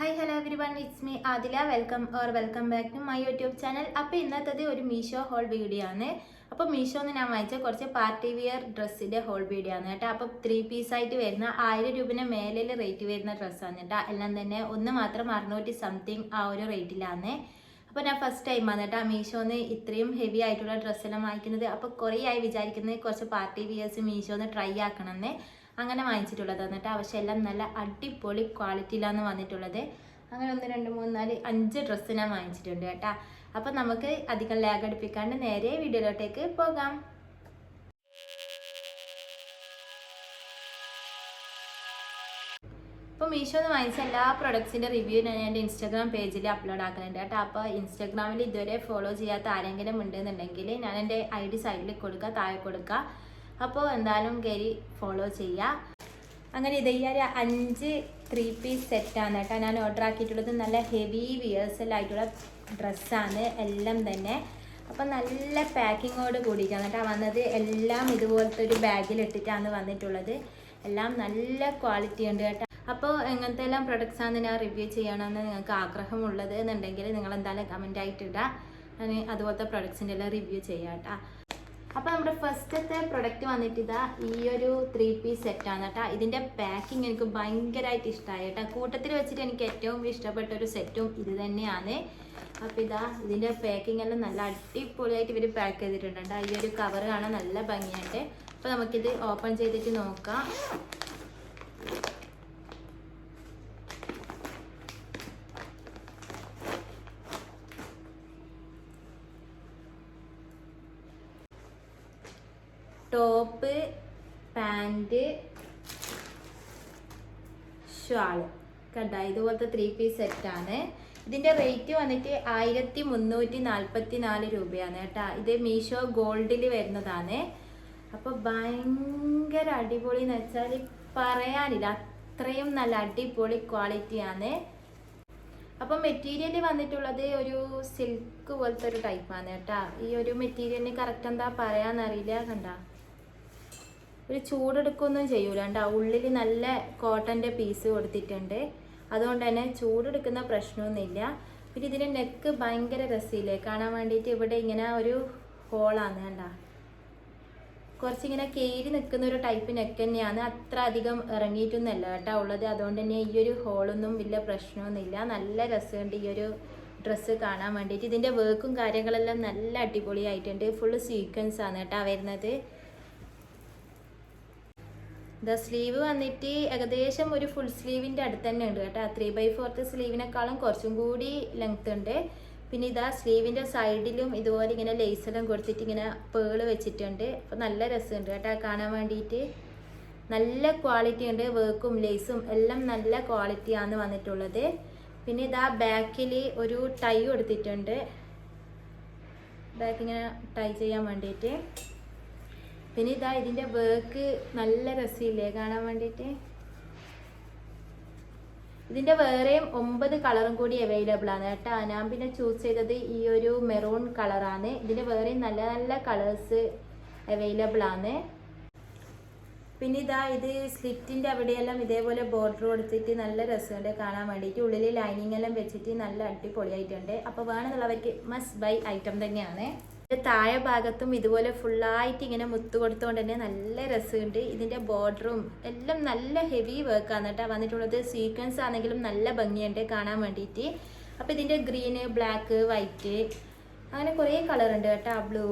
Hi hello everyone, it's me Adila. Welcome back to my YouTube channel. അപ്പോൾ ഇന്നത്തത് ഒരു Meesho whole video ആണ്. അപ്പോൾ മീഷോന്ന് ഞാൻ വാങ്ങിച്ച കുറച്ച് പാർട്ടി വിയർ ഡ്രസ്സിൻ്റെ ഹോൾ വീഡിയോ ആണ് കേട്ടോ. അപ്പോൾ 3 പീസായിട്ട് വരുന്ന 1000 രൂപയുടെ മേലിൽ റേറ്റ് വരുന്ന ഡ്രസ്സാണ് കേട്ടോ. എല്ലാം തന്നെ ഒന്ന് മാത്രം 600 സംതിങ് ആ ഒരു റേറ്റിലാണ്. അപ്പോൾ ഞാൻ ഫസ്റ്റ് ടൈമാണ് കേട്ടോ മീഷോന്ന് ഇത്രയും ഹെവി ആയിട്ടുള്ള ഡ്രസ്സെല്ലാം വാങ്ങിക്കുന്നത്. അപ്പോൾ കുറേ ആയി വിചാരിക്കുന്നത് കുറച്ച് പാർട്ടി വിയേഴ്സ് മീഷോന്ന് ട്രൈ ആക്കണമെന്ന്. അങ്ങനെ വാങ്ങിച്ചിട്ടുള്ളതാണ് കേട്ടോ. പക്ഷെ എല്ലാം നല്ല അടിപൊളി ക്വാളിറ്റിയിലാണ് വന്നിട്ടുള്ളത്. അങ്ങനെ 1 2 3 4 5 ഡ്രസ്സ് ഞാൻ വാങ്ങിച്ചിട്ടുണ്ട് കേട്ടോ. അപ്പം നമുക്ക് അധികം ലാഗ് അടുപ്പിക്കാണ്ട് നേരെ വീഡിയോയിലോട്ടേക്ക് പോകാം. അപ്പോൾ മീഷോന്ന് വാങ്ങിച്ച എല്ലാ പ്രൊഡക്ട്സിൻ്റെ റിവ്യൂ ഞാൻ എൻ്റെ ഇൻസ്റ്റാഗ്രാം പേജിൽ അപ്ലോഡ് ആക്കുന്നുണ്ട് കേട്ടോ. അപ്പോൾ ഇൻസ്റ്റാഗ്രാമിൽ ഇതുവരെ ഫോളോ ചെയ്യാത്ത ആരെങ്കിലും ഉണ്ടെന്നുണ്ടെങ്കിൽ ഞാൻ എൻ്റെ ID സൈഡിൽ കൊടുക്കുക, താഴെ കൊടുക്കുക. അപ്പോൾ എന്തായാലും കയറി ഫോളോ ചെയ്യുക. അങ്ങനെ ഇത് ഈ ഒരു 5 3 പീസ് സെറ്റാണ് കേട്ടോ ഞാൻ ഓർഡർ ആക്കിയിട്ടുള്ളത്. നല്ല ഹെവി വിയേഴ്സലായിട്ടുള്ള ഡ്രസ്സാണ് എല്ലാം തന്നെ. അപ്പം നല്ല പാക്കിങ്ങോട് കൂടിയിട്ടാണ് കേട്ടോ വന്നത്. എല്ലാം ഇതുപോലത്തെ ഒരു ബാഗിലിട്ടിട്ടാണ് വന്നിട്ടുള്ളത്. എല്ലാം നല്ല ക്വാളിറ്റി ഉണ്ട് കേട്ടോ. അപ്പോൾ എങ്ങനത്തെ എല്ലാം പ്രൊഡക്ട്സാണ് ഞാൻ റിവ്യൂ ചെയ്യണമെന്ന് നിങ്ങൾക്ക് ആഗ്രഹമുള്ളത് എന്നുണ്ടെങ്കിൽ നിങ്ങൾ എന്തായാലും കമൻ്റ് ആയിട്ട് ഇടുക. ഞാൻ അതുപോലത്തെ പ്രൊഡക്ട്സിൻ്റെ എല്ലാം റിവ്യൂ ചെയ്യാം കേട്ടോ. അപ്പോൾ നമ്മുടെ ഫസ്റ്റത്തെ പ്രൊഡക്റ്റ് വന്നിട്ട് ഇതാ ഈ ഒരു 3 പീസ് സെറ്റാണ് കേട്ടോ. ഇതിൻ്റെ പാക്കിങ് എനിക്ക് ഭയങ്കരമായിട്ട് ഇഷ്ടമായി കേട്ടോ. കൂട്ടത്തിൽ വെച്ചിട്ട് എനിക്ക് ഏറ്റവും ഇഷ്ടപ്പെട്ട ഒരു സെറ്റും ഇത് തന്നെയാണ്. അപ്പോൾ ഇതാ ഇതിൻ്റെ പാക്കിംഗ് എല്ലാം നല്ല അടിപൊളിയായിട്ട് ഇവർ പാക്ക് ചെയ്തിട്ടുണ്ട് കേട്ടോ. ഈ ഒരു കവർ കാണാൻ നല്ല ഭംഗിയായിട്ട്. അപ്പോൾ നമുക്കിത് ഓപ്പൺ ചെയ്തിട്ട് നോക്കാം. ടോപ്പ്, പാൻറ്, ഷാള് കണ്ട ഇതുപോലത്തെ 3 പീസ് സെറ്റാണ്. ഇതിൻ്റെ റേറ്റ് വന്നിട്ട് 1344 രൂപയാണ് കേട്ടോ. ഇത് മീഷോ ഗോൾഡിൽ വരുന്നതാണ്. അപ്പോൾ ഭയങ്കര അടിപൊളി എന്ന് വെച്ചാൽ പറയാനില്ല, അത്രയും നല്ല അടിപൊളി ക്വാളിറ്റിയാണ്. അപ്പം മെറ്റീരിയൽ വന്നിട്ടുള്ളത് ഒരു സിൽക്ക് പോലത്തെ ഒരു ടൈപ്പാണ് കേട്ടോ. ഈ ഒരു മെറ്റീരിയലിന് കറക്റ്റ് എന്താ പറയാന്നറിയില്ല. കണ്ട ഒരു ചൂടെടുക്കൊന്നും ചെയ്യൂല കേട്ടോ. ഉള്ളിൽ നല്ല കോട്ടൻ്റെ പീസ് കൊടുത്തിട്ടുണ്ട്. അതുകൊണ്ട് തന്നെ ചൂടെടുക്കുന്ന പ്രശ്നമൊന്നുമില്ല. പിന്നെ ഇതിൻ്റെ നെക്ക് ഭയങ്കര രസമില്ലേ കാണാൻ വേണ്ടിയിട്ട്. ഇവിടെ ഇങ്ങനെ ഒരു ഹോളാണ് കണ്ട. കുറച്ചിങ്ങനെ കയറി നിൽക്കുന്ന ഒരു ടൈപ്പ് നെക്ക് തന്നെയാണ്. അത്ര അധികം ഇറങ്ങിയിട്ടൊന്നുമല്ല കേട്ടോ ഉള്ളത്. അതുകൊണ്ട് തന്നെ ഈ ഒരു ഹോളൊന്നും വലിയ പ്രശ്നമൊന്നുമില്ല. നല്ല രസമുണ്ട് ഈ ഒരു ഡ്രസ്സ് കാണാൻ വേണ്ടിയിട്ട്. ഇതിൻ്റെ വർക്കും കാര്യങ്ങളെല്ലാം നല്ല അടിപൊളിയായിട്ടുണ്ട്. ഫുള്ള് സീക്വൻസ് ആണ് കേട്ടോ വരുന്നത്. സ്ലീവ് വന്നിട്ട് ഏകദേശം ഒരു ഫുൾ സ്ലീവിൻ്റെ അടുത്ത് തന്നെ ഉണ്ട് കേട്ടോ. 3/4 സ്ലീവിനേക്കാളും കുറച്ചും കൂടി ലെങ്ത് ഉണ്ട്. പിന്നെ ഇതാ സ്ലീവിൻ്റെ സൈഡിലും ഇതുപോലെ ഇങ്ങനെ ലേസെല്ലാം കൊടുത്തിട്ട് ഇങ്ങനെ പേള് വെച്ചിട്ടുണ്ട്. അപ്പോൾ നല്ല രസമുണ്ട് കേട്ടോ കാണാൻ വേണ്ടിയിട്ട്. നല്ല ക്വാളിറ്റി ഉണ്ട്. വർക്കും ലേസും എല്ലാം നല്ല ക്വാളിറ്റിയാണ് വന്നിട്ടുള്ളത്. പിന്നെ ഇതാ ബാക്കിൽ ഒരു ടൈ കൊടുത്തിട്ടുണ്ട്, ബാക്കിങ്ങനെ ടൈ ചെയ്യാൻ വേണ്ടിയിട്ട്. പിന്നെ ഇതാ ഇതിൻ്റെ വർക്ക് നല്ല രസമില്ലേ കാണാൻ വേണ്ടിയിട്ട്. ഇതിൻ്റെ വേറെയും 9 കളറും കൂടി അവൈലബിൾ ആണ് കേട്ടോ. ഞാൻ പിന്നെ ചൂസ് ചെയ്തത് ഈ ഒരു മെറൂൺ കളറാണ്. ഇതിൻ്റെ വേറെയും നല്ല നല്ല കളേഴ്സ് അവൈലബിൾ ആണ്. പിന്നെ ഇതാ ഇത് സ്ലിറ്റിൻ്റെ അവിടെയെല്ലാം ഇതേപോലെ ബോർഡർ കൊടുത്തിട്ട് നല്ല രസമുണ്ട് കാണാൻ വേണ്ടിയിട്ട്. ഉള്ളിൽ ലൈനിങ് എല്ലാം വെച്ചിട്ട് നല്ല അടിപൊളിയായിട്ടുണ്ട്. അപ്പോൾ വേണമെന്നുള്ളവർക്ക് മസ്റ്റ് ബൈ ഐറ്റം തന്നെയാണ്. താഴെ ഭാഗത്തും ഇതുപോലെ ഫുള്ളായിട്ട് ഇങ്ങനെ മുത്ത് കൊടുത്തുകൊണ്ട് തന്നെ നല്ല രസമുണ്ട്. ഇതിൻ്റെ ബോർഡറും എല്ലാം നല്ല ഹെവി വർക്കാണ് കേട്ടോ വന്നിട്ടുള്ളത്. സീക്വൻസ് ആണെങ്കിലും നല്ല ഭംഗിയുണ്ട് കാണാൻ വേണ്ടിയിട്ട്. അപ്പോൾ ഇതിൻ്റെ ഗ്രീന്, ബ്ലാക്ക്, വൈറ്റ് അങ്ങനെ കുറേ കളറുണ്ട് കേട്ടോ. ബ്ലൂ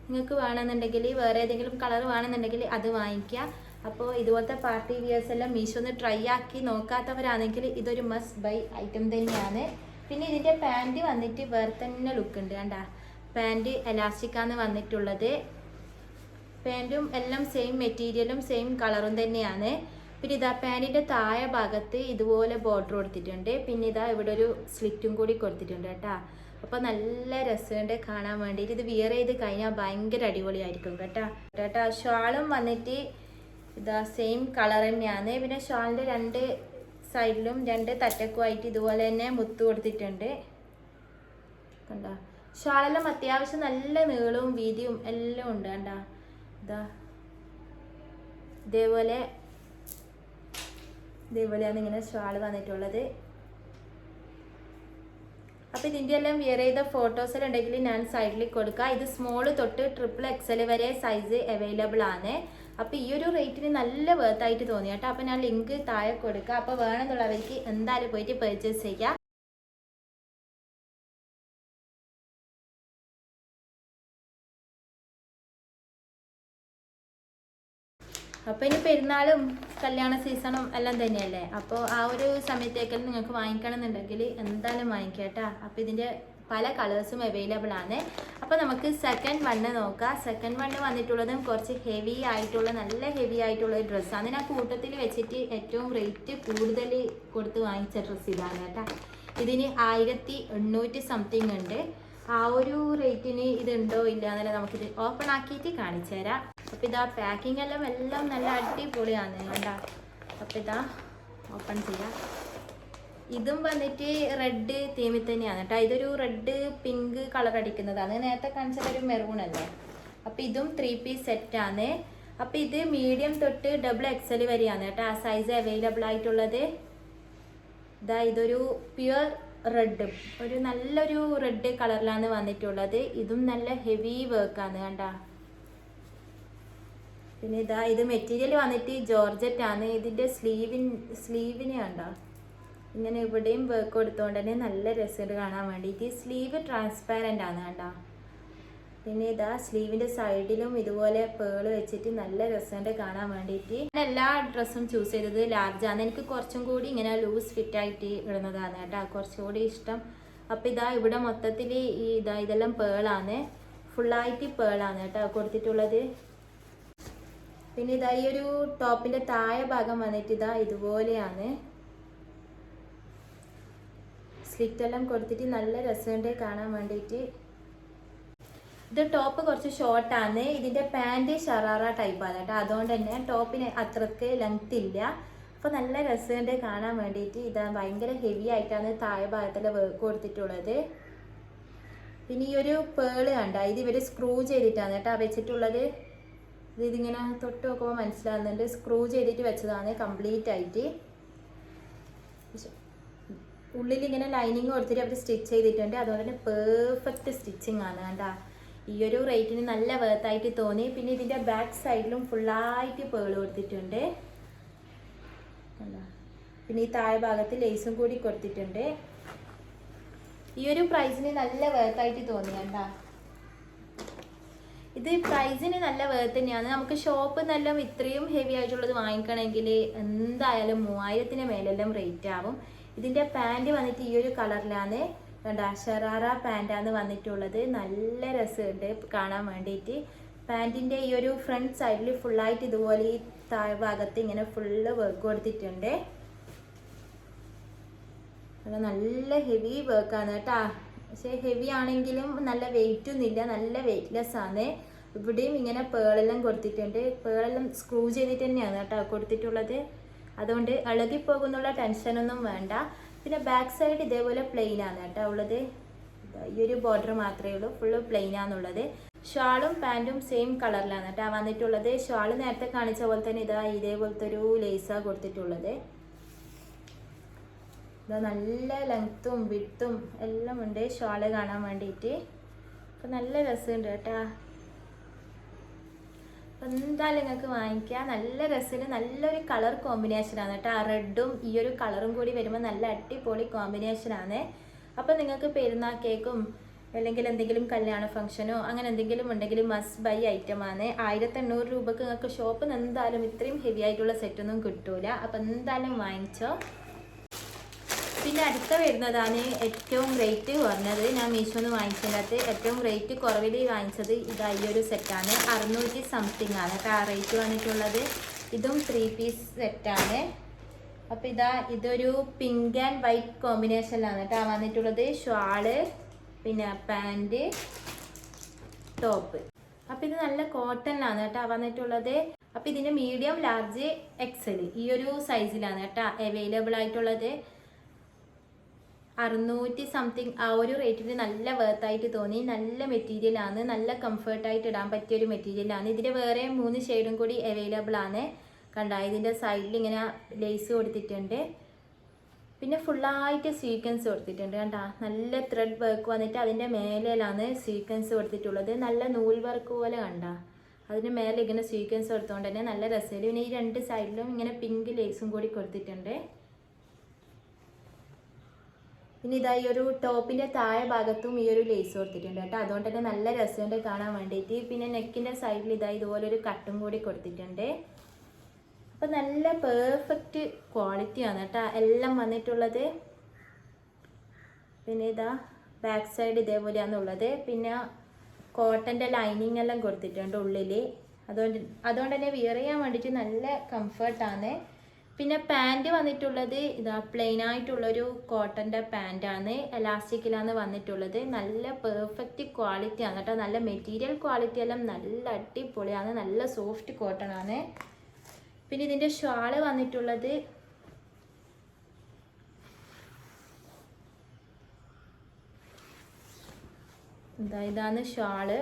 നിങ്ങൾക്ക് വേണമെന്നുണ്ടെങ്കിൽ വേറെ ഏതെങ്കിലും കളർ വേണമെന്നുണ്ടെങ്കിൽ അത് വാങ്ങിക്കുക. അപ്പോൾ ഇതുപോലത്തെ പാർട്ടി വിയേഴ്സ് എല്ലാം മീഷോന്ന് ട്രൈ ആക്കി നോക്കാത്തവരാണെങ്കിൽ ഇതൊരു മസ്റ്റ് ബൈ ഐറ്റം തന്നെയാണ്. പിന്നെ ഇതിൻ്റെ പാൻറ് വന്നിട്ട് വേറെ തന്നെ ലുക്ക് ഉണ്ട് കണ്ടാ. പാൻറ് എലാസ്റ്റിക്കാണ് വന്നിട്ടുള്ളത്. പാൻറ്റും എല്ലാം സെയിം മെറ്റീരിയലും സെയിം കളറും തന്നെയാണ്. പിന്നെ ഇതാ പാൻറ്റിൻ്റെ താഴെ ഭാഗത്ത് ഇതുപോലെ ബോർഡർ കൊടുത്തിട്ടുണ്ട്. പിന്നെ ഇതാ ഇവിടെ ഒരു സ്ലിറ്റും കൂടി കൊടുത്തിട്ടുണ്ട് കേട്ടോ. അപ്പോൾ നല്ല രസമുണ്ട് കാണാൻ വേണ്ടിയിട്ട്. ഇത് വിയർ ചെയ്ത് കഴിഞ്ഞാൽ ഭയങ്കര അടിപൊളിയായിരിക്കും കേട്ടോ. ഷാളും വന്നിട്ട് ഇതാ സെയിം കളർ തന്നെയാണ്. പിന്നെ ഷാളിൻ്റെ 2 സൈഡിലും 2 തറ്റക്കുമായിട്ട് ഇതുപോലെ തന്നെ മുത്ത് കൊടുത്തിട്ടുണ്ട് കണ്ടോ. ഷാളെല്ലാം അത്യാവശ്യം നല്ല നീളവും വീതിയും എല്ലാം ഉണ്ട് കണ്ടാ. ഇതാ ഇതേപോലെയാണ് ഇങ്ങനെ ഷാൾ വന്നിട്ടുള്ളത്. അപ്പോൾ ഇതിൻ്റെ എല്ലാം വിയർ ചെയ്ത ഫോട്ടോസ് ഉണ്ടെങ്കിൽ ഞാൻ സൈഡിൽ കൊടുക്കുക. ഇത് സ്മോൾ തൊട്ട് XXL വരെ സൈസ് അവൈലബിൾ ആണ്. അപ്പോൾ ഈ ഒരു റേറ്റിന് നല്ല വർത്തായിട്ട് തോന്നി കേട്ടോ. അപ്പോൾ ഞാൻ ലിങ്ക് താഴെ കൊടുക്കുക. അപ്പോൾ വേണമെന്നുള്ളവർക്ക് എന്തായാലും പോയിട്ട് പർച്ചേസ് ചെയ്യാം. അപ്പോൾ ഇനി പെരുന്നാളും കല്യാണ സീസണും എല്ലാം തന്നെയല്ലേ. അപ്പോൾ ആ ഒരു സമയത്തേക്കെല്ലാം നിങ്ങൾക്ക് വാങ്ങിക്കണമെന്നുണ്ടെങ്കിൽ എന്തായാലും വാങ്ങിക്കാം കേട്ടോ. അപ്പോൾ ഇതിൻ്റെ പല കളേഴ്സും അവൈലബിൾ ആണ്. അപ്പോൾ നമുക്ക് സെക്കൻഡ് വണ്ണ് നോക്കാം. സെക്കൻഡ് വണ്ണ് വന്നിട്ടുള്ളതും കുറച്ച് ഹെവി ആയിട്ടുള്ള നല്ല ഹെവി ആയിട്ടുള്ള ഡ്രസ്സാണ്. ഞാൻ കൂട്ടത്തിൽ വെച്ചിട്ട് ഏറ്റവും റേറ്റ് കൂടുതൽ കൊടുത്ത് വാങ്ങിച്ച ഡ്രസ്സ് ഇതാണ് കേട്ടോ. ഇതിന് 1800 സംതിങ് ഉണ്ട്. ആ ഒരു റേറ്റിന് ഇതുണ്ടോ ഇല്ല എന്നല്ല നമുക്കിത് ഓപ്പൺ ആക്കിയിട്ട് കാണിച്ചു തരാം. അപ്പോൾ ഇതാ പാക്കിംഗ് എല്ലാം നല്ല അടിപൊളിയാണ് കണ്ടാ. അപ്പോൾ ഇതാ ഓപ്പൺ ചെയ്യാം. ഇതും വന്നിട്ട് റെഡ് തീമിൽ തന്നെയാണ് കേട്ടോ. ഇതൊരു റെഡ് പിങ്ക് കളർ അടിക്കുന്നതാണ്. നേരത്തെ കാണിച്ചത് ഒരു മെറൂൺ അല്ലേ. അപ്പോൾ ഇതും 3 പീസ് സെറ്റാണ്. അപ്പോൾ ഇത് മീഡിയം തൊട്ട് XXL വരെയാണ് കേട്ടോ ആ സൈസ് അവൈലബിൾ ആയിട്ടുള്ളത്. ഇതാ ഇതൊരു പ്യുവർ റെഡ്, ഒരു നല്ലൊരു റെഡ് കളറിലാണ് വന്നിട്ടുള്ളത്. ഇതും നല്ല ഹെവി വർക്കാണ് കണ്ടാ. പിന്നെ ഇതാ ഇത് മെറ്റീരിയൽ വന്നിട്ട് ജോർജറ്റ് ആണ്. ഇതിൻ്റെ സ്ലീവിന് കണ്ടോ ഇങ്ങനെ ഇവിടെയും വർക്ക് കൊടുത്തോണ്ട് തന്നെ നല്ല രസമുണ്ട് കാണാൻ വേണ്ടിയിട്ട്. സ്ലീവ് ട്രാൻസ്പാരൻ്റ് ആണ് കണ്ടാ. പിന്നെ ഇതാ സ്ലീവിൻ്റെ സൈഡിലും ഇതുപോലെ പേള് വെച്ചിട്ട് നല്ല രസമുണ്ട് കാണാൻ വേണ്ടിയിട്ട്. ഞാൻ എല്ലാ ഡ്രസ്സും ചൂസ് ചെയ്തത് ലാർജാണ്. എനിക്ക് കുറച്ചും കൂടി ഇങ്ങനെ ലൂസ് ഫിറ്റായിട്ട് ഇടുന്നതാണ് കേട്ടോ കുറച്ചുകൂടി ഇഷ്ടം. അപ്പോൾ ഇതാ ഇവിടെ മൊത്തത്തിൽ ഇതെല്ലാം പേളാണ്, ഫുള്ളായിട്ട് പേളാണ് കേട്ടോ കൊടുത്തിട്ടുള്ളത്. പിന്നെ ഇതാ ഈ ഒരു ടോപ്പിൻ്റെ താഴെ ഭാഗം വന്നിട്ട് ഇതാ ഇതുപോലെയാണ്. സ്ലിറ്റെല്ലാം കൊടുത്തിട്ട് നല്ല രസമുണ്ട് കാണാൻ വേണ്ടിയിട്ട്. ഇത് ടോപ്പ് കുറച്ച് ഷോർട്ടാണ്. ഇതിൻ്റെ പാൻറ് ഷറാറ ടൈപ്പാണ് കേട്ടോ. അതുകൊണ്ട് തന്നെ ടോപ്പിന് അത്രക്ക് ലെങ്ത് ഇല്ല. അപ്പോൾ നല്ല രസമുണ്ട് കാണാൻ വേണ്ടിയിട്ട്. ഇതാ ഭയങ്കര ഹെവി ആയിട്ടാണ് താഴെ ഭാഗത്തിൽ വർക്ക് കൊടുത്തിട്ടുള്ളത്. പിന്നെ ഈ ഒരു പേള് കണ്ട ഇത് ഇവർ സ്ക്രൂ ചെയ്തിട്ടാണ് കേട്ടോ വെച്ചിട്ടുള്ളത്. ഇതിങ്ങനെ തൊട്ട് നോക്കുമ്പോൾ മനസ്സിലാകുന്നുണ്ട് സ്ക്രൂ ചെയ്തിട്ട് വെച്ചതാണ് കംപ്ലീറ്റ് ആയിട്ട്. ഉള്ളിൽ ഇങ്ങനെ ലൈനിങ് കൊടുത്തിട്ട് അവർ സ്റ്റിച്ച് ചെയ്തിട്ടുണ്ട്. അതുകൊണ്ട് തന്നെ പെർഫെക്റ്റ് സ്റ്റിച്ചിങ് ആണ് കണ്ടാ. ഈ ഒരു റേറ്റിന് നല്ല വർത്തായിട്ട് തോന്നി. പിന്നെ ഇതിൻ്റെ ബാക്ക് സൈഡിലും ഫുള്ളായിട്ട് പേള് കൊടുത്തിട്ടുണ്ട്. പിന്നെ ഈ താഴെ ഭാഗത്ത് ലേസും കൂടി കൊടുത്തിട്ടുണ്ട്. ഈ ഒരു പ്രൈസിന് നല്ല വർത്തായിട്ട് തോന്നി കണ്ടാ. ഇത് പ്രൈസിന് നല്ല വർത്ത് തന്നെയാണ്. നമുക്ക് ഷോപ്പിൽ നിന്നെല്ലാം ഇത്രയും ഹെവി ആയിട്ടുള്ളത് വാങ്ങിക്കണമെങ്കിൽ എന്തായാലും 3000-ന് മേലെല്ലാം റേറ്റ് ആവും. ഇതിൻ്റെ പാൻറ് വന്നിട്ട് ഈ ഒരു കളറിലാണ് കണ്ടാ. ഷറാറ പാൻറ്റാണ് വന്നിട്ടുള്ളത്. നല്ല രസമുണ്ട് കാണാൻ വേണ്ടിയിട്ട്. പാൻറ്റിൻ്റെ ഈ ഒരു ഫ്രണ്ട് സൈഡിൽ ഫുള്ളായിട്ട് ഇതുപോലെ ഈ താഴെ ഭാഗത്ത് ഇങ്ങനെ ഫുള്ള് വർക്ക് കൊടുത്തിട്ടുണ്ട്. നല്ല ഹെവി വർക്കാണ് കേട്ടോ. പക്ഷേ ഹെവി ആണെങ്കിലും നല്ല വെയിറ്റൊന്നും ഇല്ല, നല്ല വെയിറ്റ്ലെസ് ആണ്. ഇവിടെയും ഇങ്ങനെ പേളെല്ലാം കൊടുത്തിട്ടുണ്ട്. പേളെല്ലാം സ്ക്രൂ ചെയ്തിട്ട് തന്നെയാണ് കേട്ടോ കൊടുത്തിട്ടുള്ളത്. അതുകൊണ്ട് ഇളകിപ്പോകുന്നുള്ള ടെൻഷനൊന്നും വേണ്ട. പിന്നെ ബാക്ക് സൈഡ് ഇതേപോലെ പ്ലെയിൻ ആണ് കേട്ടോ ഉള്ളത്. ഈ ഒരു ബോർഡർ മാത്രമേ ഉള്ളൂ, ഫുള്ള് പ്ലെയിൻ ആണെന്നുള്ളത്. ഷാളും പാൻറ്റും സെയിം കളറിലാണ് കേട്ടോ വന്നിട്ടുള്ളത്. ഷാള് നേരത്തെ കാണിച്ച പോലെ തന്നെ ഇതാ ഇതേപോലത്തെ ഒരു ലേസാണ് കൊടുത്തിട്ടുള്ളത്. ഇതാ നല്ല ലെങ്ത്തും വിഡ്ത്തും എല്ലാം ഉണ്ട് ഷാള് കാണാൻ വേണ്ടിയിട്ട്. അപ്പം നല്ല രസമുണ്ട് കേട്ടോ. അപ്പം എന്തായാലും നിങ്ങൾക്ക് വാങ്ങിക്കാം. നല്ല രസത്തിന് നല്ലൊരു കളർ കോമ്പിനേഷനാണ് കേട്ടോ. റെഡും ഈ ഒരു കളറും കൂടി വരുമ്പോൾ നല്ല അടിപൊളി കോമ്പിനേഷനാണ്. അപ്പം നിങ്ങൾക്ക് പെരുന്നാൾ കേക്കും അല്ലെങ്കിൽ എന്തെങ്കിലും കല്യാണ ഫംഗ്ഷനോ അങ്ങനെ എന്തെങ്കിലും ഉണ്ടെങ്കിൽ മസ്റ്റ് ബൈ ഐറ്റമാണ്. 1800 രൂപക്ക് നിങ്ങൾക്ക് ഷോപ്പിൽ നിന്ന് എന്തായാലും ഇത്രയും ഹെവി ആയിട്ടുള്ള സെറ്റൊന്നും കിട്ടൂല. അപ്പം എന്തായാലും വാങ്ങിച്ചോ. പിന്നെ അടുത്ത വരുന്നതാണ് ഏറ്റവും റേറ്റ് കുറഞ്ഞത്. ഞാൻ മീഷോന്ന് വാങ്ങിച്ചതിനകത്ത് ഏറ്റവും റേറ്റ് കുറവിൽ വാങ്ങിച്ചത് ഇതാ ഈ ഒരു സെറ്റാണ്. 600 സംതിങ് ആണ് കേട്ടോ റേറ്റ് വന്നിട്ടുള്ളത്. ഇതും 3 പീസ് സെറ്റാണ്. അപ്പോൾ ഇതാ ഇതൊരു പിങ്ക് ആൻഡ് വൈറ്റ് കോമ്പിനേഷനിലാണ് കേട്ടോ വന്നിട്ടുള്ളത്. ഷാള് പിന്നെ പാൻറ് ടോപ്പ്. അപ്പോൾ ഇത് നല്ല കോട്ടണിലാണ് കേട്ടോ വന്നിട്ടുള്ളത്. അപ്പോൾ ഇതിൻ്റെ മീഡിയം ലാർജ് XL ഈ ഒരു സൈസിലാണ് കേട്ടോ അവൈലബിൾ ആയിട്ടുള്ളത്. 600 സംതിങ് ആ ഒരു റേറ്റിന് നല്ല വർത്തായിട്ട് തോന്നി. നല്ല മെറ്റീരിയലാണ്, നല്ല കംഫർട്ടായിട്ട് ഇടാൻ പറ്റിയൊരു മെറ്റീരിയലാണ്. ഇതിൻ്റെ വേറെ 3 ഷെയ്ഡും കൂടി അവൈലബിൾ ആണ് കണ്ട. ഇതിൻ്റെ സൈഡിൽ ഇങ്ങനെ ലേസ് കൊടുത്തിട്ടുണ്ട്. പിന്നെ ഫുള്ളായിട്ട് സീക്വൻസ് കൊടുത്തിട്ടുണ്ട് കണ്ടാ, നല്ല ത്രെഡ് വർക്ക് വന്നിട്ട് അതിൻ്റെ മേലെയാണ് സീക്വൻസ് കൊടുത്തിട്ടുള്ളത്. നല്ല നൂൽ വർക്ക് പോലെ കണ്ടാ, അതിന് മേലെ ഇങ്ങനെ സീക്വൻസ് കൊടുത്തുകൊണ്ട് തന്നെ നല്ല രസമില്ല. പിന്നെ ഈ രണ്ട് സൈഡിലും ഇങ്ങനെ പിങ്ക് ലേസും കൂടി കൊടുത്തിട്ടുണ്ട്. പിന്നെ ഇതാ ഈ ഒരു ടോപ്പിൻ്റെ താഴെ ഭാഗത്തും ഈ ഒരു ലേസ് കൊടുത്തിട്ടുണ്ട് കേട്ടോ, അതുകൊണ്ട് തന്നെ നല്ല രസമുണ്ട് കാണാൻ വേണ്ടിയിട്ട്. പിന്നെ നെക്കിൻ്റെ സൈഡിൽ ഇതാ ഇതുപോലൊരു കട്ടും കൂടി കൊടുത്തിട്ടുണ്ട്. അപ്പം നല്ല പെർഫെക്റ്റ് ക്വാളിറ്റിയാണ് കേട്ടോ എല്ലാം വന്നിട്ടുള്ളത്. പിന്നെ ഇതാ ബാക്ക് സൈഡ് ഇതേപോലെയാണ് ഉള്ളത്. പിന്നെ കോട്ടൻ്റെ ലൈനിങ് എല്ലാം കൊടുത്തിട്ടുണ്ട് ഉള്ളിൽ, അതുകൊണ്ട് തന്നെ വിയർ ചെയ്യാൻ വേണ്ടിയിട്ട് നല്ല കംഫർട്ടാണ്. പിന്നെ പാൻറ് വന്നിട്ടുള്ളത് ഇതാ പ്ലെയിൻ ആയിട്ടുള്ളൊരു കോട്ടൻ്റെ പാൻറ്റാണ്, എലാസ്റ്റിക്കിലാണ് വന്നിട്ടുള്ളത്. നല്ല പെർഫെക്റ്റ് ക്വാളിറ്റിയാണ് കേട്ടോ, നല്ല മെറ്റീരിയൽ ക്വാളിറ്റി എല്ലാം നല്ല അടിപൊളിയാണ്, നല്ല സോഫ്റ്റ് കോട്ടൺ ആണ്. പിന്നെ ഇതിൻ്റെ ഷാള് വന്നിട്ടുള്ളത് ഇതാണ് ഷാള്.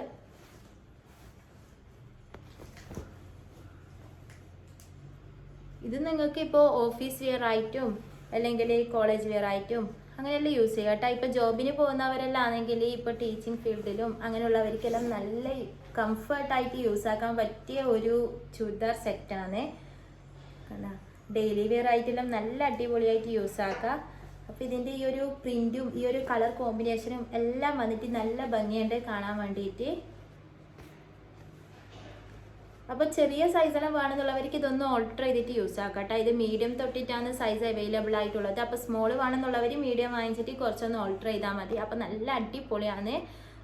ഇത് നിങ്ങൾക്ക് ഇപ്പോൾ ഓഫീസ് വെയർ ആയിട്ടും അല്ലെങ്കിൽ കോളേജ് വെയർ ആയിട്ടും അങ്ങനെയെല്ലാം യൂസ് ചെയ്യാം കേട്ടോ. ഇപ്പോൾ ജോബിന് പോകുന്നവരെല്ലാം ആണെങ്കിൽ ഇപ്പോൾ ടീച്ചിങ് ഫീൽഡിലും അങ്ങനെയുള്ളവർക്കെല്ലാം നല്ല കംഫർട്ടായിട്ട് യൂസ് ആക്കാൻ പറ്റിയ ഒരു ചുരിദാർ സെറ്റാണ്. ഡെയിലി വെയർ ആയിട്ടെല്ലാം നല്ല അടിപൊളിയായിട്ട് യൂസ് ആക്കാം. അപ്പോൾ ഇതിൻ്റെ ഈ ഒരു പ്രിൻറ്റും ഈ ഒരു കളർ കോമ്പിനേഷനും എല്ലാം വന്നിട്ട് നല്ല ഭംഗിയുണ്ട് കാണാൻ വേണ്ടിയിട്ട്. അപ്പോൾ ചെറിയ സൈസെല്ലാം വേണമെന്നുള്ളവർക്ക് ഇതൊന്ന് ഓൾട്ടർ ചെയ്തിട്ട് യൂസ് ആക്കാം കേട്ടോ. ഇത് മീഡിയം തൊട്ടിട്ടാണ് സൈസ് അവൈലബിൾ ആയിട്ടുള്ളത്. അപ്പോൾ സ്മോൾ വേണമെന്നുള്ളവർ മീഡിയം വാങ്ങിച്ചിട്ട് കുറച്ചൊന്ന് ഓൾട്ടർ ചെയ്താൽ മതി. അപ്പോൾ നല്ല അടിപൊളിയാണ്.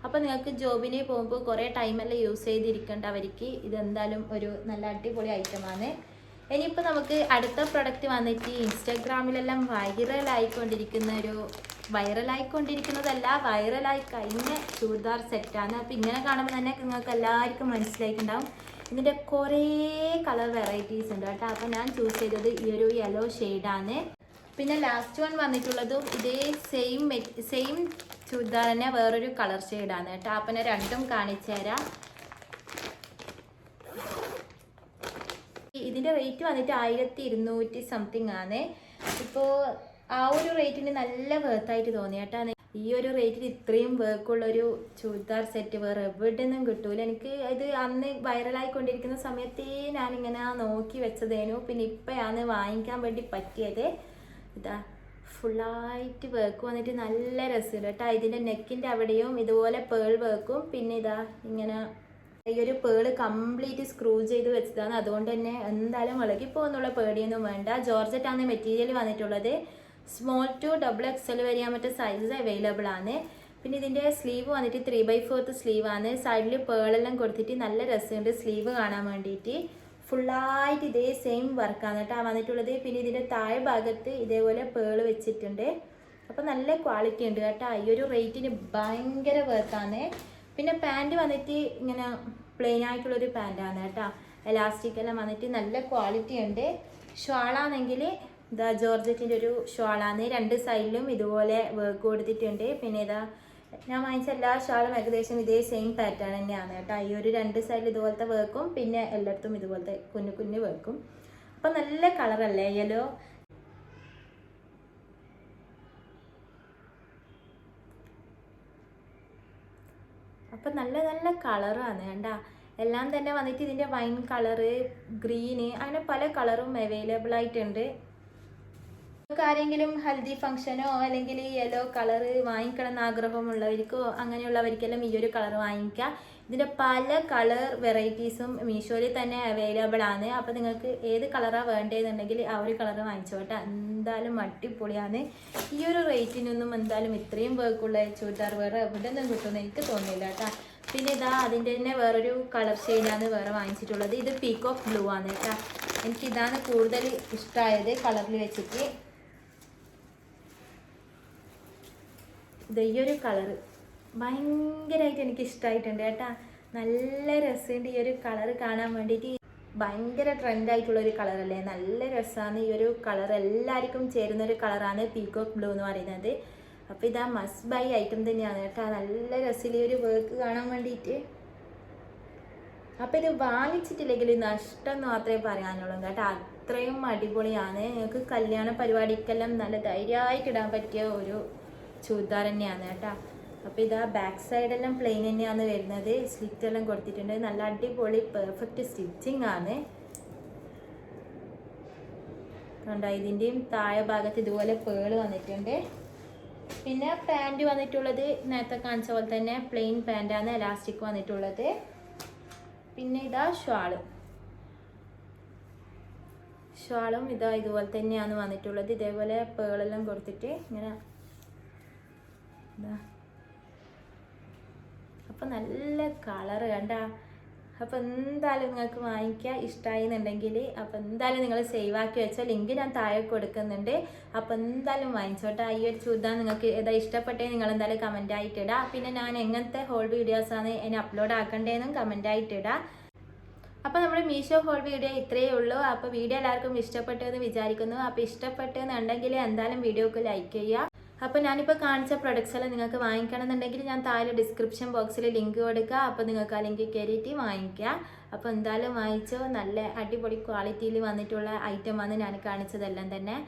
അപ്പോൾ നിങ്ങൾക്ക് ജോബിന് പോകുമ്പോൾ കുറേ ടൈമെല്ലാം യൂസ് ചെയ്തിരിക്കേണ്ടവർക്ക് ഇതെന്തായാലും ഒരു നല്ല അടിപൊളി ഐറ്റമാണ്. ഇനിയിപ്പോൾ നമുക്ക് അടുത്ത പ്രൊഡക്റ്റ് വന്നിട്ട് ഇൻസ്റ്റാഗ്രാമിലെല്ലാം വൈറലായി കഴിഞ്ഞ ചൂരിദാർ സെറ്റാണ്. അപ്പോൾ ഇങ്ങനെ കാണുമ്പോൾ തന്നെ നിങ്ങൾക്ക് എല്ലാവർക്കും മനസ്സിലായിട്ടുണ്ടാവും ഇതിൻ്റെ കുറേ കളർ വെറൈറ്റീസ് ഉണ്ട് കേട്ടോ. അപ്പോൾ ഞാൻ ചൂസ് ചെയ്തത് ഈ ഒരു യെല്ലോ ഷെയ്ഡാണ്. പിന്നെ ലാസ്റ്റ് വൺ വന്നിട്ടുള്ളതും ഇതേ സെയിം ചുരിദാർ തന്നെ വേറൊരു കളർ ഷെയ്ഡാണ് കേട്ടോ. അപ്പം ഞാൻ രണ്ടും കാണിച്ചു തരാം. ഇതിൻ്റെ റേറ്റ് വന്നിട്ട് 1200 സംതിങ് ആണ്. ഇപ്പോൾ ആ ഒരു റേറ്റിന് നല്ല വേർത്തായിട്ട് തോന്നി കേട്ടോ. ഈ ഒരു റേറ്റിൽ ഇത്രയും വർക്കുള്ളൊരു ചുരിദാർ സെറ്റ് വേറെ എവിടെ നിന്നും കിട്ടൂല. എനിക്ക് ഇത് അന്ന് വൈറലായിക്കൊണ്ടിരിക്കുന്ന സമയത്തേ ഞാനിങ്ങനെ നോക്കി വെച്ചതേനു. പിന്നെ ഇപ്പോഴാണ് വാങ്ങിക്കാൻ വേണ്ടി പറ്റിയത്. ഇതാ ഫുള്ളായിട്ട് വർക്ക് വന്നിട്ട് നല്ല രസമുണ്ട് കേട്ടോ. ഇതിൻ്റെ നെക്കിൻ്റെ അവിടെയും ഇതുപോലെ പേൾ വർക്കും, പിന്നെ ഇതാ ഇങ്ങനെ ഈ ഒരു പേള് കംപ്ലീറ്റ് സ്ക്രൂ ചെയ്ത് വെച്ചതാണ്. അതുകൊണ്ട് തന്നെ എന്തായാലും ഇളകിപ്പോകുന്നുള്ള പേടിയൊന്നും വേണ്ട. ജോർജറ്റാണ് മെറ്റീരിയൽ വന്നിട്ടുള്ളത്. സ്മോൾ ടു XXL വരെ മറ്റേ സൈസ് അവൈലബിൾ ആണ്. പിന്നെ ഇതിൻ്റെ സ്ലീവ് വന്നിട്ട് 3/4 സ്ലീവാണ്. സൈഡിൽ പേളെല്ലാം കൊടുത്തിട്ട് നല്ല രസമുണ്ട് സ്ലീവ് കാണാൻ വേണ്ടിയിട്ട്. ഫുള്ളായിട്ട് ഇതേ സെയിം വർക്കാണ് കേട്ടോ വന്നിട്ടുള്ളത്. പിന്നെ ഇതിൻ്റെ താഴെ ഭാഗത്ത് ഇതേപോലെ പേള് വെച്ചിട്ടുണ്ട്. അപ്പോൾ നല്ല ക്വാളിറ്റി ഉണ്ട് കേട്ടോ. ഈ ഒരു റേറ്റിന് ഭയങ്കര വർക്കാണ്. പിന്നെ പാൻറ് വന്നിട്ട് ഇങ്ങനെ പ്ലെയിൻ ആയിട്ടുള്ളൊരു പാൻറ്റാണ് കേട്ടോ. എലാസ്റ്റിക് എല്ലാം വന്നിട്ട് നല്ല ക്വാളിറ്റി ഉണ്ട്. ഷാളാണെങ്കിൽ ഇതാ ജോർജറ്റിൻ്റെ ഒരു ഷാളാണ്. രണ്ട് സൈഡിലും ഇതുപോലെ വർക്ക് കൊടുത്തിട്ടുണ്ട്. പിന്നെ ഇതാ ഞാൻ വാങ്ങിച്ച എല്ലാ ഷാളും ഏകദേശം ഇതേ സെയിം പാറ്റേൺ തന്നെയാണ് കേട്ടോ. ഈ ഒരു രണ്ട് സൈഡിൽ ഇതുപോലത്തെ വർക്കും പിന്നെ എല്ലായിടത്തും ഇതുപോലത്തെ കുഞ്ഞു വർക്കും. അപ്പം നല്ല കളറല്ലേ യെല്ലോ. അപ്പം നല്ല കളറാണ് കണ്ടാ. എല്ലാം തന്നെ വന്നിട്ട് ഇതിൻ്റെ വൈൻ കളറ്, ഗ്രീന്, അങ്ങനെ പല കളറും അവൈലബിൾ ആയിട്ടുണ്ട്. ആരെങ്കിലും ഹൽദി ഫംഗ്ഷനോ അല്ലെങ്കിൽ യെല്ലോ കളറ് വാങ്ങിക്കണം എന്ന് ആഗ്രഹമുള്ളവർക്കോ അങ്ങനെയുള്ളവർക്കെല്ലാം ഈ ഒരു കളർ വാങ്ങിക്കാം. ഇതിൻ്റെ പല കളർ വെറൈറ്റീസും മീഷോയിൽ തന്നെ അവൈലബിൾ ആണ്. അപ്പോൾ നിങ്ങൾക്ക് ഏത് കളറാണ് വേണ്ടതെന്നുണ്ടെങ്കിൽ ആ ഒരു കളർ വാങ്ങിച്ചോട്ടെ. എന്തായാലും അടിപൊളിയാണ്. ഈ ഒരു റേറ്റിനൊന്നും എന്തായാലും ഇത്രയും വർക്കുള്ള ചുരിദാർ വേറെ എവിടെ നിന്നും കിട്ടുമെന്ന് എനിക്ക് തോന്നുന്നില്ല കേട്ടോ. പിന്നെ ഇതാ അതിൻ്റെ തന്നെ വേറൊരു കളർ ഷെയ്ഡാണ് വേറെ വാങ്ങിച്ചിട്ടുള്ളത്. ഇത് പീകോക്ക് ബ്ലൂ ആണ് കേട്ടോ. എനിക്കിതാണ് കൂടുതൽ ഇഷ്ടമായത് കളറിൽ വെച്ചിട്ട്. ഈ ഒരു കളറ് ഭയങ്കരമായിട്ട് എനിക്ക് ഇഷ്ടമായിട്ടുണ്ട് കേട്ടോ. നല്ല രസമുണ്ട് ഈ ഒരു കളർ കാണാൻ വേണ്ടിയിട്ട്. ഭയങ്കര ട്രെൻഡായിട്ടുള്ളൊരു കളറല്ലേ, നല്ല രസമാണ് ഈ ഒരു കളർ. എല്ലാവർക്കും ചേരുന്നൊരു കളറാണ് പീകോക്ക് ബ്ലൂ എന്ന് പറയുന്നത്. അപ്പോൾ ഇതാ മസ്റ്റ് ബൈ ഐറ്റം തന്നെയാണ് കേട്ടോ. നല്ല രസമില്ല ഈ ഒരു വർക്ക് കാണാൻ വേണ്ടിയിട്ട്. അപ്പോൾ ഇത് വാങ്ങിച്ചിട്ടില്ലെങ്കിൽ നഷ്ടം എന്ന് മാത്രമേ പറയാനുള്ളൂ കേട്ടോ. അത്രയും അടിപൊളിയാണ്. നിങ്ങൾക്ക് കല്യാണ പരിപാടിക്കെല്ലാം നല്ല ധൈര്യമായിട്ട് ഇടാൻ പറ്റിയ ഒരു ചുരിദാർ തന്നെയാണ് കേട്ടോ. അപ്പോൾ ഇതാ ബാക്ക് സൈഡെല്ലാം പ്ലെയിൻ തന്നെയാണ് വരുന്നത്. സ്ലിറ്റെല്ലാം കൊടുത്തിട്ടുണ്ട്. നല്ല അടിപൊളി പെർഫെക്റ്റ് സ്റ്റിച്ചിങ് ആണ് കണ്ടോ. ഇതിൻ്റെയും താഴെ ഭാഗത്ത് ഇതുപോലെ പേള് വന്നിട്ടുണ്ട്. പിന്നെ പാൻറ് വന്നിട്ടുള്ളത് നേരത്തെ കാണിച്ച പോലെ തന്നെ പ്ലെയിൻ പാൻറ്റാണ്, എലാസ്റ്റിക് വന്നിട്ടുള്ളത്. പിന്നെ ഇതാ ഷാളും ഇതാ ഇതുപോലെ തന്നെയാണ് വന്നിട്ടുള്ളത്. ഇതേപോലെ പേളെല്ലാം കൊടുത്തിട്ട് ഇങ്ങനെ ഇതാ. അപ്പം നല്ല കളറ് കണ്ട. അപ്പോൾ എന്തായാലും നിങ്ങൾക്ക് വാങ്ങിക്കുക ഇഷ്ടമായി എന്നുണ്ടെങ്കിൽ. അപ്പോൾ എന്തായാലും നിങ്ങൾ സേവ് ആക്കി വെച്ചോ. ലിങ്ക് ഞാൻ താഴെ കൊടുക്കുന്നുണ്ട്. അപ്പോൾ എന്തായാലും വാങ്ങിച്ചോട്ടെ. ഈ ഒരു ചുരിദാർ നിങ്ങൾക്ക് ഏതാ ഇഷ്ടപ്പെട്ടേ നിങ്ങൾ എന്തായാലും കമൻ്റ് ആയിട്ട് ഇടാം. പിന്നെ ഞാൻ എങ്ങനത്തെ ഹോൾ വീഡിയോസാണ് ഇനി അപ്ലോഡ് ആക്കേണ്ടതെന്നും കമൻ്റ് ആയിട്ട് ഇടാം. അപ്പോൾ നമ്മുടെ മീഷോ ഹോൾ വീഡിയോ ഇത്രയേ ഉള്ളൂ. അപ്പോൾ വീഡിയോ എല്ലാവർക്കും ഇഷ്ടപ്പെട്ടെന്ന് വിചാരിക്കുന്നു. അപ്പോൾ ഇഷ്ടപ്പെട്ടെന്നുണ്ടെങ്കിൽ എന്തായാലും വീഡിയോക്ക് ലൈക്ക് ചെയ്യുക. അപ്പോൾ ഞാനിപ്പോൾ കാണിച്ച പ്രൊഡക്ട്സ് എല്ലാം നിങ്ങൾക്ക് വാങ്ങിക്കണമെന്നുണ്ടെങ്കിൽ ഞാൻ താഴെ ഡിസ്ക്രിപ്ഷൻ ബോക്സിൽ ലിങ്ക് കൊടുക്കുക. അപ്പോൾ നിങ്ങൾക്ക് ആ ലിങ്ക് കയറിയിട്ട് വാങ്ങിക്കുക. അപ്പോൾ എന്തായാലും വാങ്ങിച്ചോ. നല്ല അടിപൊളി ക്വാളിറ്റിയിൽ വന്നിട്ടുള്ള ഐറ്റമാണ് ഞാൻ കാണിച്ചതെല്ലാം തന്നെ.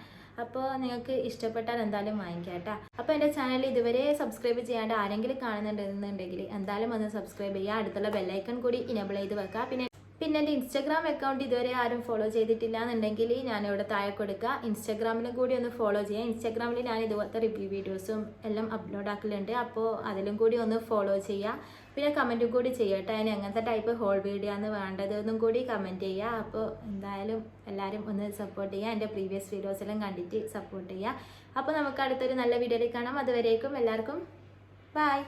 അപ്പോൾ നിങ്ങൾക്ക് ഇഷ്ടപ്പെട്ടാൽ എന്തായാലും വാങ്ങിക്കാം കേട്ടോ. അപ്പോൾ എൻ്റെ ചാനൽ ഇതുവരെ സബ്സ്ക്രൈബ് ചെയ്യാണ്ട് ആരെങ്കിലും കാണുന്നുണ്ടെന്നുണ്ടെങ്കിൽ എന്തായാലും ഒന്ന് സബ്സ്ക്രൈബ് ചെയ്യുക. അടുത്തുള്ള ബെല്ലൈക്കൺ കൂടി ഇനേബിൾ ചെയ്ത് വെക്കുക. പിന്നെ എൻ്റെ ഇൻസ്റ്റാഗ്രാം അക്കൗണ്ട് ഇതുവരെ ആരും ഫോളോ ചെയ്തിട്ടില്ല എന്നുണ്ടെങ്കിൽ ഞാനിവിടെ താഴെ കൊടുക്കുക. ഇൻസ്റ്റാഗ്രാമിലും കൂടി ഒന്ന് ഫോളോ ചെയ്യാം. ഇൻസ്റ്റാഗ്രാമിൽ ഞാൻ ഇതുപോലത്തെ റിവ്യൂ വീഡിയോസും എല്ലാം അപ്ലോഡ് ആക്കലുണ്ട്. അപ്പോൾ അതിലും കൂടി ഒന്ന് ഫോളോ ചെയ്യുക. പിന്നെ കമൻറ്റും കൂടി ചെയ്യട്ടെ. അതിന് എങ്ങനത്തെ ടൈപ്പ് ഹോൾ വീഡിയോ ആണ് വേണ്ടതെന്നും കൂടി കമൻറ്റ് ചെയ്യുക. അപ്പോൾ എന്തായാലും എല്ലാവരും ഒന്ന് സപ്പോർട്ട് ചെയ്യുക. എൻ്റെ പ്രീവിയസ് വീഡിയോസ് എല്ലാം കണ്ടിട്ട് സപ്പോർട്ട് ചെയ്യുക. അപ്പോൾ നമുക്ക് അടുത്തൊരു നല്ല വീഡിയോയിൽ കാണാം. അതുവരേക്കും എല്ലാവർക്കും ബൈ.